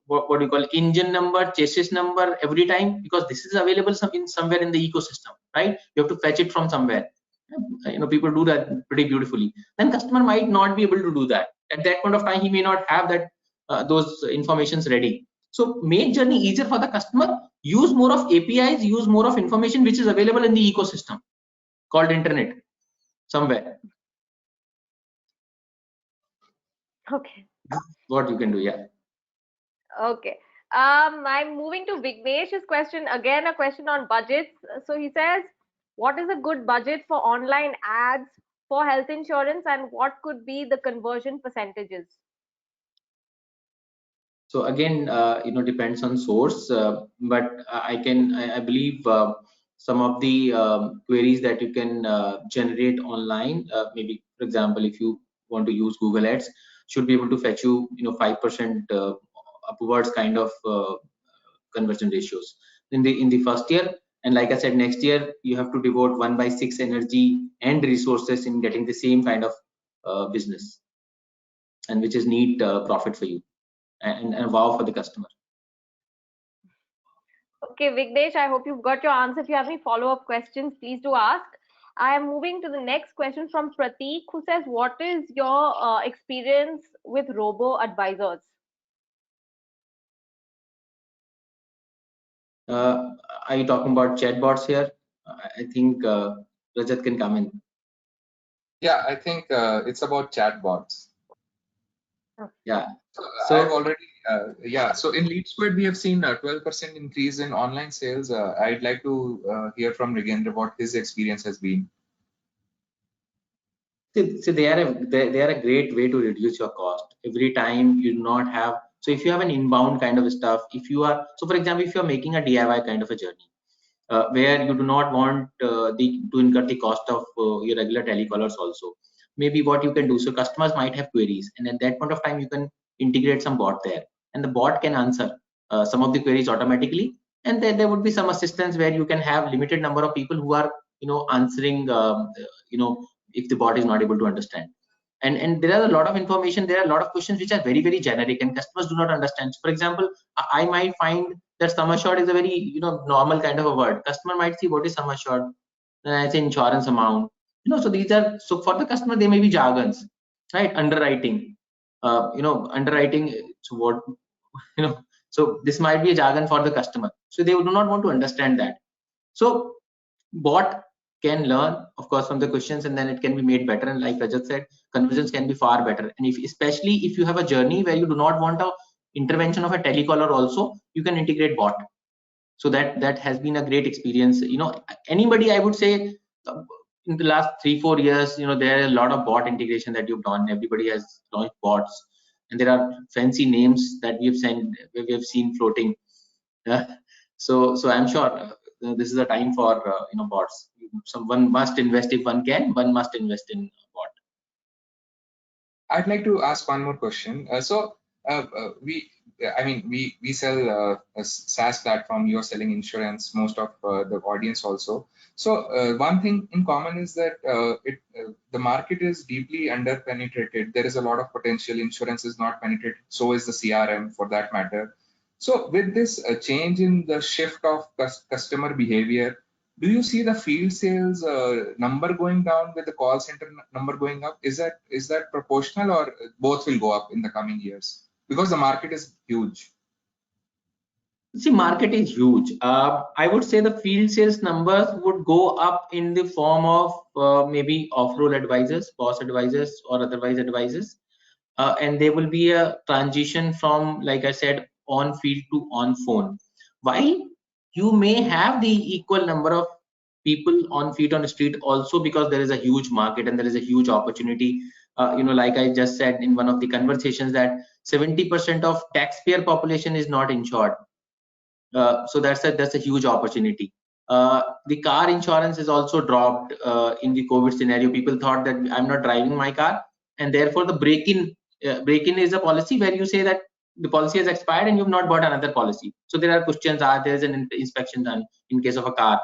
B: what do you call, engine number, chassis number every time, because this is available somewhere in the ecosystem, right? You have to fetch it from somewhere. People do that pretty beautifully. Then customer might not be able to do that. At that point of time, he may not have that those informations ready. So make journey easier for the customer. Use more of APIs, use more of information which is available in the ecosystem called internet somewhere.
A: Okay.
B: What you can do, yeah.
A: Okay. I'm moving to Vignesh's question, again a question on budgets. So he says, what is a good budget for online ads for health insurance, and what could be the conversion percentages?
B: So again, depends on source, but I believe some of the queries that you can generate online, maybe for example, if you want to use Google Ads, should be able to fetch you 5% upwards kind of conversion ratios in the first year. And like I said, next year you have to devote 1/6 energy and resources in getting the same kind of business, and which is neat profit for you and wow for the customer.
A: Okay, Vignesh, I hope you've got your answer. If you have any follow-up questions, please do ask. I am moving to the next question from Prateek, who says, what is your experience with robo-advisors?
B: Are you talking about chatbots here? I think Rajat can come in.
C: Yeah, I think it's about chatbots.
B: Yeah.
C: So I've already, so in Lead Squared, we have seen a 12% increase in online sales. I'd like to hear from Rigendra what his experience has been.
B: So they are a great way to reduce your cost. Every time you do not have, so if you have an inbound kind of stuff, if you are, so for example, if you are making a DIY kind of a journey, where you do not want to incur the cost of your regular telecallers also, maybe what you can do, so customers might have queries, and at that point of time you can integrate some bot there, and the bot can answer some of the queries automatically, and then there would be some assistance where you can have limited number of people who are answering if the bot is not able to understand. And there are a lot of information, there are a lot of questions which are very, very generic and customers do not understand. So for example, I might find that sum assured is a very normal kind of a word. Customer might see what is sum assured, it's insurance amount. So these are, so for the customer they may be jargons, right? Underwriting, underwriting. So what, so this might be a jargon for the customer. So they do not want to understand that. So bot can learn, of course, from the questions, and then it can be made better. And like Rajat said, conversions can be far better. And especially if you have a journey where you do not want a intervention of a telecaller also, you can integrate bot. So that has been a great experience. Anybody, I would say, in the last 3-4 years, there are a lot of bot integration that you've done. Everybody has launched bots, and there are fancy names that we have seen floating. So I'm sure this is a time for bots. Someone must invest, if one can, one must invest in bot.
C: I'd like to ask one more question. We sell a SaaS platform. You're selling insurance. Most of the audience also. So one thing in common is that the market is deeply under penetrated. There is a lot of potential. Insurance is not penetrated. So is the CRM, for that matter. So with this change in the shift of customer behavior, Do you see the field sales number going down with the call center number going up? Is that proportional, or both will go up in the coming years? Because the market is huge.
B: See, market is huge. I would say the field sales numbers would go up in the form of maybe off-role advisors, boss advisors, or otherwise advisors. And there will be a transition from, like I said, on field to on phone. While you may have the equal number of people on feet on the street also, because there is a huge market and there is a huge opportunity. Like I just said in one of the conversations, that 70% of taxpayer population is not insured. So that's a huge opportunity. The car insurance is also dropped in the COVID scenario. People thought that I'm not driving my car, and therefore the break-in is a policy where you say that the policy has expired and you've not bought another policy. So there are questions: there's an inspection done in case of a car?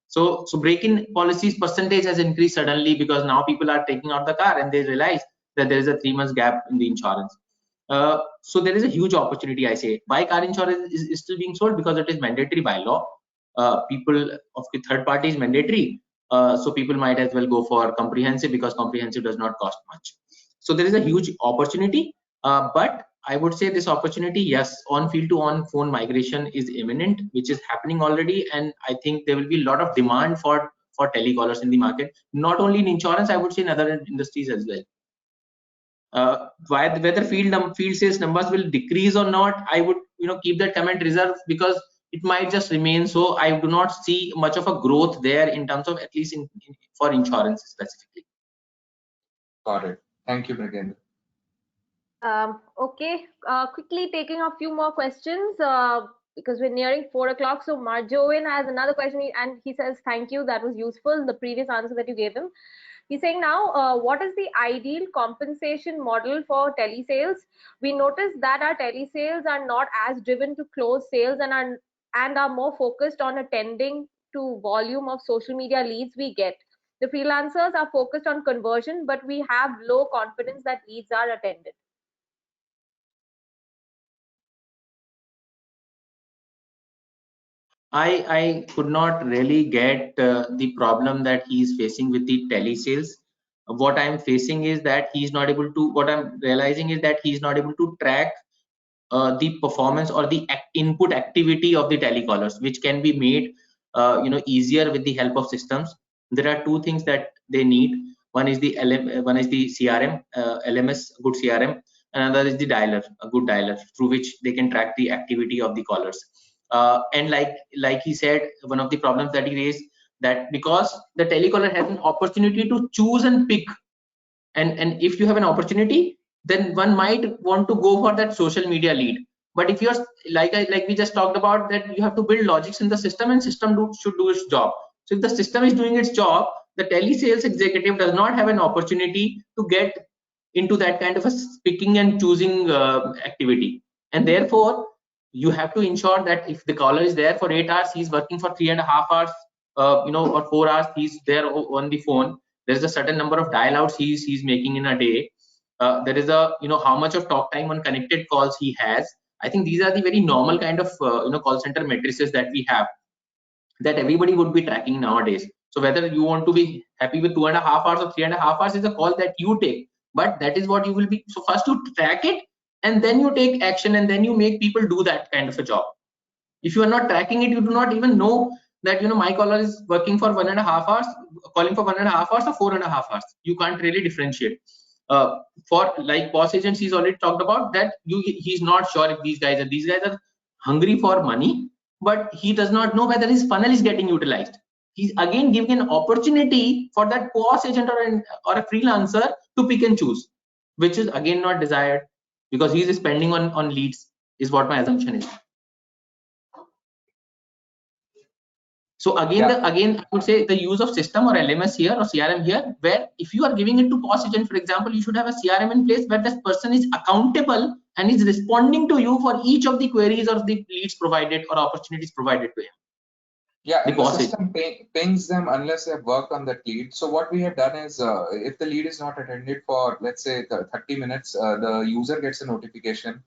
B: So break-in policies percentage has increased suddenly because now people are taking out the car and they realize that there is a 3 months gap in the insurance. So there is a huge opportunity. I say why car insurance is still being sold, because it is mandatory by law. People of the third party is mandatory, so people might as well go for comprehensive, because comprehensive does not cost much. So there is a huge opportunity, but I would say this opportunity, yes, on field to on phone migration is imminent, which is happening already, and I think there will be a lot of demand for telecallers in the market, not only in insurance, I would say in other industries as well. Whether field sales numbers will decrease or not, I would keep that comment reserved, because it might just remain so. I do not see much of a growth there in terms of, at least for insurance specifically.
C: Got it. Thank you, Brighender.
A: Okay, quickly taking a few more questions because we're nearing 4 o'clock. So Marjoin has another question, and he says, thank you, that was useful, the previous answer that you gave him. He's saying now, what is the ideal compensation model for telesales? We noticed that our telesales are not as driven to close sales and are more focused on attending to volume of social media leads we get. The freelancers are focused on conversion, but we have low confidence that leads are attended.
B: I could not really get the problem that he's facing with the telesales. What I'm facing is that he's not able to, what I'm realizing is that he's not able to track the performance or the input activity of the telecallers, which can be made easier with the help of systems. There are two things that they need. One is the CRM, LMS, good CRM. Another is the dialer, a good dialer, through which they can track the activity of the callers. And like he said, one of the problems that he raised, that because the telecaller has an opportunity to choose and pick, and if you have an opportunity, then one might want to go for that social media lead. But if you're like we just talked about, that you have to build logics in the system, and system should do its job. So if the system is doing its job, the telesales executive does not have an opportunity to get into that kind of a picking and choosing activity. And therefore you have to ensure that if the caller is there for 8 hours, he's working for 3.5 hours, or 4 hours, he's there on the phone. There's a certain number of dial outs he's making in a day. There is a how much of talk time on connected calls he has. I think these are the very normal kind of call center matrices that we have, that everybody would be tracking nowadays. So whether you want to be happy with 2.5 hours or 3.5 hours is a call that you take, but that is what you will be. So first you track it, and then you take action, and then you make people do that kind of a job. If you are not tracking it, you do not even know that my caller is working for 1.5 hours, calling for 1.5 hours or 4.5 hours. You can't really differentiate. For like boss agents, he's already talked about that. He's not sure if these guys are hungry for money, but he does not know whether his funnel is getting utilized. He's again giving an opportunity for that boss agent or a freelancer to pick and choose, which is again not desired, because he's spending on leads, is what my assumption is. So again, I would say the use of system or LMS here or CRM here, where if you are giving it to boss agent, for example, you should have a CRM in place where this person is accountable and is responding to you for each of the queries or the leads provided or opportunities provided to him.
C: Yeah, the system pings them unless they have worked on that lead. So what we have done is, if the lead is not attended for, let's say, 30 minutes, the user gets a notification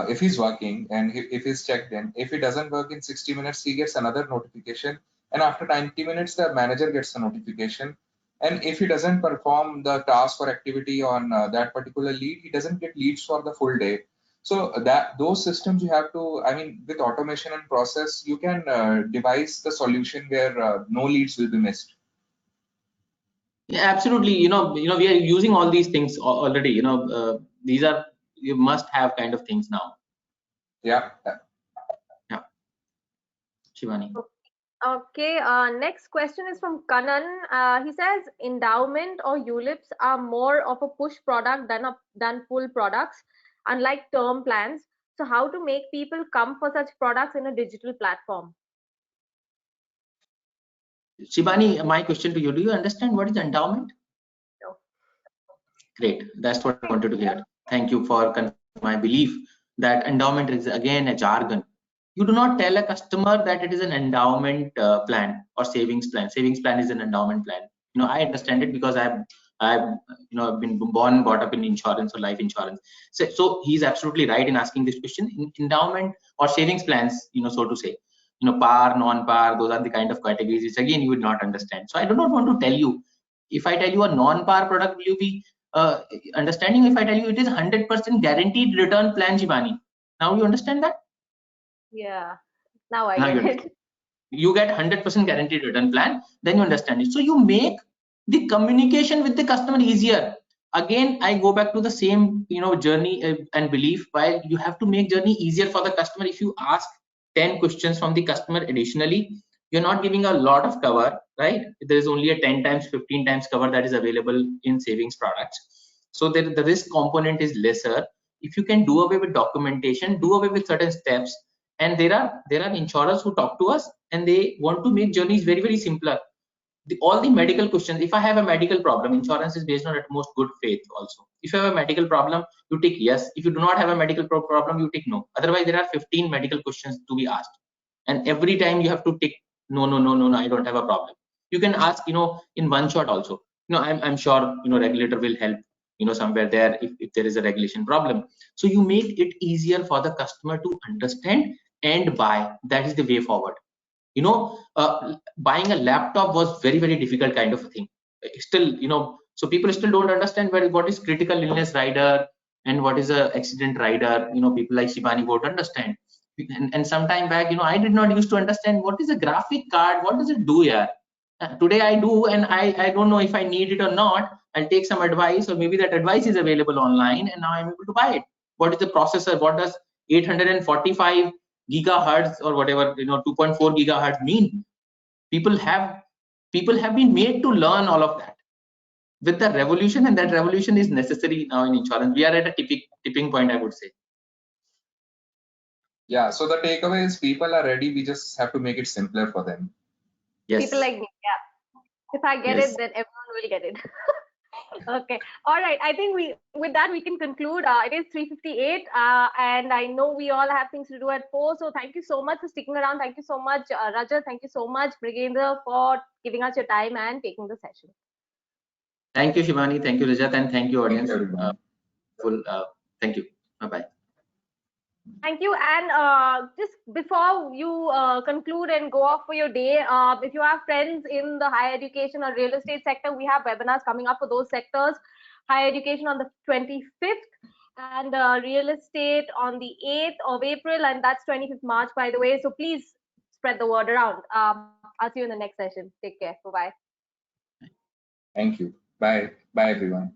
C: if he's working and if he's checked in. If it doesn't work in 60 minutes, he gets another notification and after 90 minutes the manager gets a notification, and if he doesn't perform the task or activity on that particular lead, he doesn't get leads for the full day. So that those systems you have to, I mean, with automation and process, you can devise the solution where no leads will be missed.
B: Yeah, absolutely. We are using all these things already. These are, you must have kind of things now.
C: Yeah.
B: Yeah. Shivani.
A: Okay, next question is from Kanan. He says endowment or ULIPs are more of a push product than full products, unlike term plans. So how to make people come for such products in a digital platform?
B: Shivani, my question to you, do you understand what is endowment?
A: No.
B: Great, that's what I wanted to hear. Thank you for confirming my belief that endowment is again a jargon. You do not tell a customer that it is an endowment plan or savings plan. Savings plan is an endowment plan. I understand it because I've been born, brought up in insurance or life insurance. So he's absolutely right in asking this question. Endowment or savings plans, so to say, par, non-par, those are the kind of categories which again you would not understand. So I do not want to tell you. If I tell you a non-par product, will you be understanding if I tell you it is 100% guaranteed return plan, Shivani? Now you understand that?
A: Yeah, now I get it.
B: You get 100% guaranteed return plan, then you understand it. So you make the communication with the customer easier. Again, I go back to the same journey and belief, while you have to make journey easier for the customer. If you ask 10 questions from the customer additionally, you're not giving a lot of cover, right? There is only a 10 times 15 times cover that is available in savings products, so the risk component is lesser. If you can do away with documentation, do away with certain steps, and there are insurers who talk to us and they want to make journeys very, very simpler. All the medical questions, if I have a medical problem, insurance is based on at most good faith also. If you have a medical problem, you tick yes. If you do not have a medical problem, you tick no. Otherwise there are 15 medical questions to be asked, and every time you have to tick no, I don't have a problem. You can ask in one shot also. I'm sure regulator will help somewhere there if there is a regulation problem. So you make it easier for the customer to understand and buy. That is the way forward. Buying a laptop was very, very difficult kind of a thing. Still, so people still don't understand what is critical illness rider and what is a accident rider. People like Shivani won't understand. And some time back, I did not used to understand what is a graphic card, what does it do here. Today I do, and I don't know if I need it or not. I'll take some advice, or maybe that advice is available online, and now I'm able to buy it. What is the processor? What does 845 gigahertz or whatever 2.4 gigahertz mean? People have been made to learn all of that with the revolution, and that revolution is necessary now in insurance. We are at a tipping point, I would say.
C: Yeah, so the takeaway is people are ready, we just have to make it simpler for them.
B: Yes.
A: People like me, yeah. If I get it, then everyone will get it. Okay, all right, I think with that we can conclude. It is 3:58 and I know we all have things to do at 4, so thank you so much for sticking around. Thank you so much, Rajat. Thank you so much, Brigendra, for giving us your time and taking the session.
B: Thank you, Shivani. Thank you, Rajat, and thank you, audience. Thank you. Bye-bye.
A: Thank you. And just before you conclude and go off for your day, if you have friends in the higher education or real estate sector, we have webinars coming up for those sectors. Higher education on the 25th and real estate on the 8th of April, and that's 25th March, by the way. So please spread the word around. I'll see you in the next session. Take care. Bye-bye.
C: Thank you. Bye. Bye, everyone.